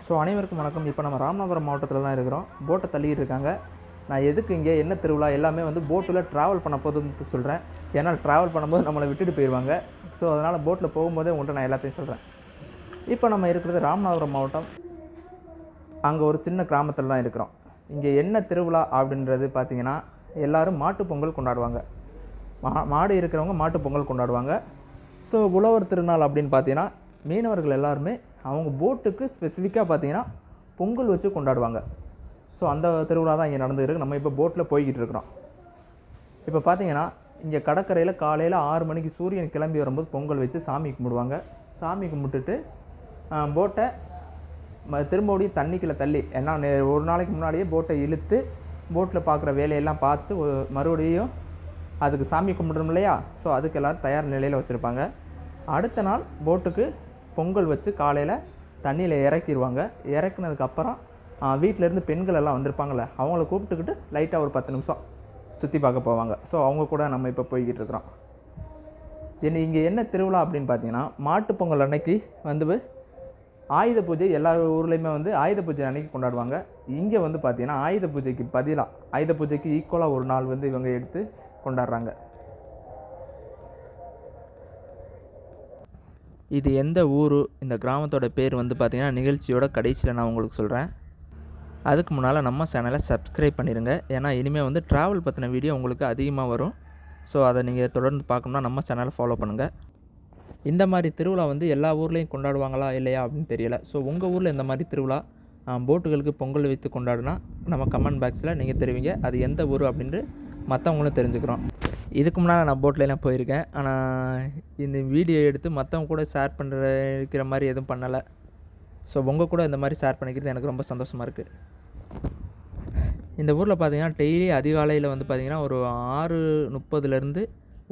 So அனைவருக்கும் வணக்கம். இப்போ நம்ம ராமநாதபுரம் மாவட்டத்தில் தான் இருக்கிறோம். போட்டை தள்ளிட்டு இருக்காங்க. நான் எதுக்கு இங்கே என்ன திருவிழா எல்லாமே வந்து போட்டில் ட்ராவல் பண்ண போதுன்னு சொல்கிறேன். ஏன்னா ட்ராவல் பண்ணும்போது நம்மளை விட்டுட்டு போயிடுவாங்க. ஸோ அதனால் போட்டில் போகும்போதே உங்கள்கிட்ட நான் எல்லாத்தையும் சொல்கிறேன். இப்போ நம்ம இருக்கிறது ராமநாதபுரம் மாவட்டம். அங்கே ஒரு சின்ன கிராமத்தில் தான் இருக்கிறோம். இங்கே என்ன திருவிழா அப்படின்றது பார்த்திங்கன்னா, எல்லோரும் மாட்டுப் பொங்கல் கொண்டாடுவாங்க. மாடு இருக்கிறவங்க மாட்டுப் பொங்கல் கொண்டாடுவாங்க. ஸோ உழவர் திருநாள் அப்படின்னு பார்த்தீங்கன்னா, மீனவர்கள் எல்லாருமே அவங்க போட்டுக்கு ஸ்பெசிஃபிக்காக பார்த்தீங்கன்னா பொங்கல் வச்சு கொண்டாடுவாங்க. ஸோ அந்த திருவிழா தான் இங்கே நடந்துருக்கு. நம்ம இப்போ போட்டில் போய்கிட்டு இருக்கிறோம். இப்போ பார்த்தீங்கன்னா இங்கே கடற்கரையில் காலையில் 6 மணிக்கு சூரியன் கிளம்பி வரும்போது பொங்கல் வச்சு சாமி கும்பிடுவாங்க. சாமி கும்பிட்டுட்டு போட்டை திரும்பவும் தண்ணிக்குள்ளே தள்ளி, ஏன்னா ஒரு நாளைக்கு முன்னாடியே போட்டை இழுத்து போட்டில் பார்க்குற வேலையெல்லாம் பார்த்து மறுபடியும் அதுக்கு சாமி கும்பிட்றோம் இல்லையா. ஸோ அதுக்கு எல்லோரும் தயார் நிலையில் வச்சுருப்பாங்க. அடுத்த நாள் போட்டுக்கு பொங்கல் வச்சு காலையில் தண்ணியில் இறக்கிடுவாங்க. இறக்குனதுக்கப்புறம் வீட்டிலேருந்து பெண்கள் எல்லாம் வந்திருப்பாங்கள்ல, அவங்கள கூப்பிட்டுக்கிட்டு லைட்டாக ஒரு 10 நிமிஷம் சுற்றி பார்க்க போவாங்க. ஸோ அவங்க கூட நம்ம இப்போ போய்கிட்டு இருக்கிறோம். இங்கே என்ன திருவிழா அப்படின்னு பார்த்தீங்கன்னா, மாட்டுப் பொங்கல் அன்னைக்கு வந்து ஆயுத பூஜை எல்லா ஊர்லேயுமே வந்து ஆயுத பூஜை அன்னைக்கு கொண்டாடுவாங்க. இங்கே வந்து பார்த்திங்கன்னா ஆயுத பூஜைக்கு பதிலாக ஆயுத பூஜைக்கு ஈக்குவலாக ஒரு நாள் வந்து இவங்க எடுத்து கொண்டாடுறாங்க. இது எந்த ஊர், இந்த கிராமத்தோட பேர் வந்து பார்த்திங்கன்னா நிகழ்ச்சியோட கடைசியில் நான் உங்களுக்கு சொல்கிறேன். அதுக்கு முன்னால் நம்ம சேனலை சப்ஸ்கிரைப் பண்ணிடுங்க. ஏன்னா இனிமேல் வந்து ட்ராவல் பற்றின வீடியோ உங்களுக்கு அதிகமாக வரும். ஸோ அதை நீங்கள் தொடர்ந்து பார்க்கணும்னா நம்ம சேனலை ஃபாலோ பண்ணுங்கள். இந்த மாதிரி திருவிழா வந்து எல்லா ஊர்லேயும் கொண்டாடுவாங்களா இல்லையா அப்படின்னு தெரியல. ஸோ உங்கள் ஊரில் இந்த மாதிரி திருவிழா போட்டுகளுக்கு பொங்கல் வைத்து கொண்டாடுனா நம்ம கமெண்ட் பாக்ஸில் நீங்கள் தெரிவிங்க. அது எந்த ஊர் அப்படின்ட்டு மற்றவங்களும் தெரிஞ்சுக்கிறோம். இதுக்கு முன்னால் நான் போட்லாம் போயிருக்கேன். ஆனால் இந்த வீடியோ எடுத்து மற்றவங்க கூட ஷேர் இருக்கிற மாதிரி எதுவும் பண்ணலை. ஸோ உங்கள் கூட இந்த மாதிரி ஷேர் பண்ணிக்கிறது எனக்கு ரொம்ப சந்தோஷமாக இருக்குது. இந்த ஊரில் பார்த்திங்கன்னா டெய்லி அதிகாலையில் வந்து பார்த்திங்கன்னா ஒரு 6:30லேருந்து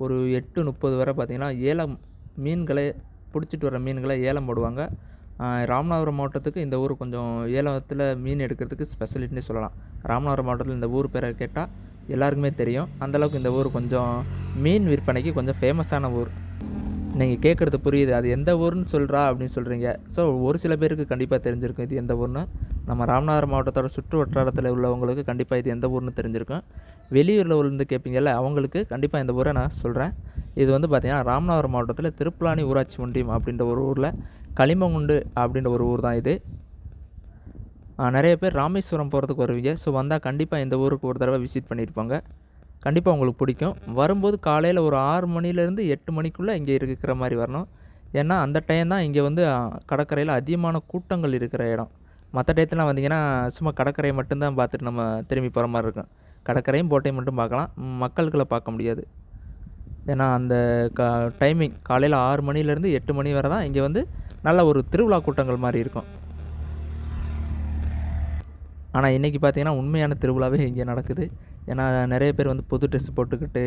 ஒரு 8:30 வரை பார்த்திங்கன்னா ஏலம் மீன்களை பிடிச்சிட்டு வர மீன்களை ஏலம் போடுவாங்க. ராமநாதபுரம் மாவட்டத்துக்கு இந்த ஊர் கொஞ்சம் ஏலத்தில் மீன் எடுக்கிறதுக்கு ஸ்பெஷலிட்டினே சொல்லலாம். ராமநாதபுரம் மாவட்டத்தில் இந்த ஊர் பேரை கேட்டால் எல்லாருக்குமே தெரியும். அந்தளவுக்கு இந்த ஊர் கொஞ்சம் மீன் விற்பனைக்கு கொஞ்சம் ஃபேமஸான ஊர். நீங்கள் கேட்குறது புரியுது, அது எந்த ஊர்னு சொல்கிறா அப்படின்னு சொல்கிறீங்க. ஸோ ஒரு சில பேருக்கு கண்டிப்பாக தெரிஞ்சிருக்கும் இது எந்த ஊர்னு. நம்ம ராமநாதபுரம் மாவட்டத்தோட சுற்று வட்டாரத்தில் உள்ளவங்களுக்கு கண்டிப்பாக இது எந்த ஊர்னு தெரிஞ்சிருக்கும். வெளியூரில் இருந்து கேட்பீங்கல்ல, அவங்களுக்கு கண்டிப்பாக இந்த ஊரை நான் சொல்கிறேன். இது வந்து பார்த்திங்கன்னா ராமநாதபுரம் மாவட்டத்தில் திருப்புலானி ஊராட்சி ஒன்றியம் அப்படின்ற ஒரு ஊரில் களிமங்குண்டு அப்படின்ற ஒரு ஊர் தான் இது. நிறைய பேர் ராமேஸ்வரம் போகிறதுக்கு வருவீங்க. ஸோ வந்தால் கண்டிப்பாக இந்த ஊருக்கு ஒரு தடவை விசிட் பண்ணியிருப்பாங்க. கண்டிப்பாக உங்களுக்கு பிடிக்கும். வரும்போது காலையில் ஒரு 6 மணிலேருந்து 8 மணிக்குள்ளே இங்கே இருக்கிற மாதிரி வரணும். ஏன்னா அந்த டைம் தான் இங்கே வந்து கடற்கரையில் அதிகமான கூட்டங்கள் இருக்கிற இடம். மற்ற டயத்துலாம் வந்தீங்கன்னா சும்மா கடற்கரையை மட்டும்தான் பார்த்துட்டு நம்ம திரும்பி போகிற மாதிரி இருக்கும். கடற்கரையும் போட்டையும் மட்டும் பார்க்கலாம், மக்கள்களை பார்க்க முடியாது. ஏன்னா அந்த டைமிங் காலையில் 6 மணிலேருந்து 8 மணி வரை தான் இங்கே வந்து நல்ல ஒரு திருவிழா கூட்டங்கள் மாதிரி இருக்கும். ஆனால் இன்றைக்கி பார்த்திங்கன்னா உண்மையான திருவிழாவே இங்கே நடக்குது. ஏன்னா நிறைய பேர் வந்து புது ட்ரெஸ் போட்டுக்கிட்டு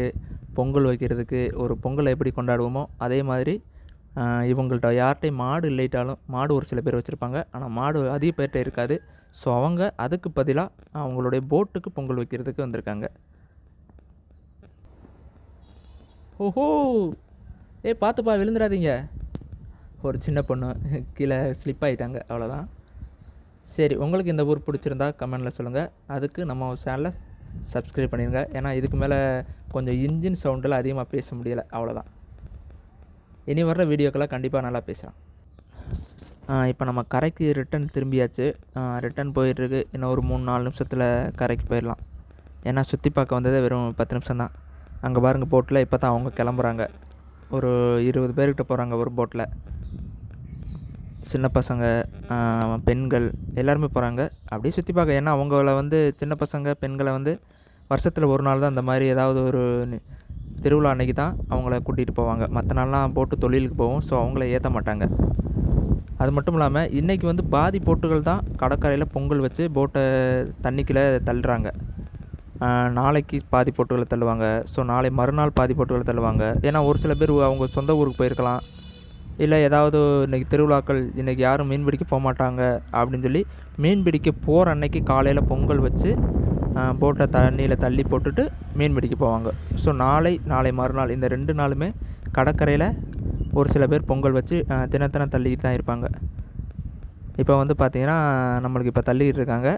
பொங்கல் வைக்கிறதுக்கு ஒரு பொங்கலை எப்படி கொண்டாடுவோமோ அதே மாதிரி இவங்கள்ட்ட யார்கிட்டையும் மாடு இல்லைட்டாலும் மாடு ஒரு சில பேர் வச்சுருப்பாங்க. ஆனால் மாடு அதிக பேர்கிட்ட இருக்காது. ஸோ அவங்க அதுக்கு பதிலாக அவங்களுடைய போட்டுக்கு பொங்கல் வைக்கிறதுக்கு வந்திருக்காங்க. ஓஹோ, பார்த்துப்பா விழுந்துடாதீங்க. ஒரு சின்ன பொண்ணு கீழே ஸ்லிப் ஆகிட்டாங்க, அவ்வளோதான். சரி, உங்களுக்கு இந்த ஊர் பிடிச்சிருந்தா கமெண்டில் சொல்லுங்கள். அதுக்கு நம்ம சேனலை சப்ஸ்கிரைப் பண்ணிடுங்க. ஏன்னா இதுக்கு மேலே கொஞ்சம் இன்ஜின் சவுண்டில் அதிகமாக பேச முடியலை, அவ்வளோதான். இனி வர்ற வீடியோக்கெல்லாம் கண்டிப்பாக நல்லா பேசலாம். இப்போ நம்ம கரைக்கு ரிட்டன் திரும்பியாச்சு. ரிட்டன் போயிட்டுருக்கு. இன்னும் ஒரு 3-4 நிமிஷத்தில் கரைக்கு போயிடலாம். ஏன்னா சுற்றி பார்க்க வந்ததே வெறும் 10 நிமிஷம் தான். அங்கே பாருங்கள் போட்டில் இப்போ தான் அவங்க கிளம்புறாங்க. ஒரு 20 பேர்கிட்ட போகிறாங்க ஒரு போட்டில். சின்ன பசங்க, பெண்கள் எல்லாருமே போகிறாங்க அப்படியே சுற்றி பார்க்க. ஏன்னா அவங்கள வந்து சின்ன பசங்க பெண்களை வந்து வருஷத்தில் ஒரு நாள் தான் இந்த மாதிரி ஏதாவது ஒரு திருவிழா அன்னைக்கு தான் அவங்கள கூட்டிகிட்டு போவாங்க. மற்ற நாள்லாம் போட்டு தொழிலுக்கு போவோம். ஸோ அவங்கள ஏற்ற மாட்டாங்க. அது மட்டும் இல்லாமல் இன்றைக்கி வந்து பாதி போட்டுகள் தான் கடற்கரையில் பொங்கல் வச்சு போட்டை தண்ணிக்குள்ளே தள்ளுறாங்க. நாளைக்கு பாதி போட்டுகளை தள்ளுவாங்க. ஸோ நாளை மறுநாள் பாதி போட்டுகளை தள்ளுவாங்க. ஏன்னா ஒரு சில பேர் அவங்க சொந்த ஊருக்கு போயிருக்கலாம், இல்லை ஏதாவது இன்றைக்கி திருவிழாக்கள் இன்றைக்கி யாரும் மீன் பிடிக்க போக மாட்டாங்க அப்படின்னு சொல்லி மீன் பிடிக்க போகிற அன்னைக்கு காலையில் பொங்கல் வச்சு போட்டை தண்ணியில் தள்ளி போட்டுட்டு மீன் பிடிக்க போவாங்க. ஸோ நாளை மறுநாள் இந்த 2 நாளுமே கடற்கரையில் ஒரு சில பேர் பொங்கல் வச்சு தினத்தினம் தள்ளிக்கிட்டு தான் இருப்பாங்க. இப்போ வந்து பார்த்திங்கன்னா நம்மளுக்கு இப்போ தள்ளிக்கிட்டு இருக்காங்க.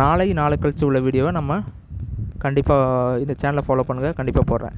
நாளை கழிச்சு உள்ள வீடியோவை நம்ம கண்டிப்பாக இந்த சேனலை ஃபாலோ பண்ணுங்கள், கண்டிப்பாக போடுறேன்.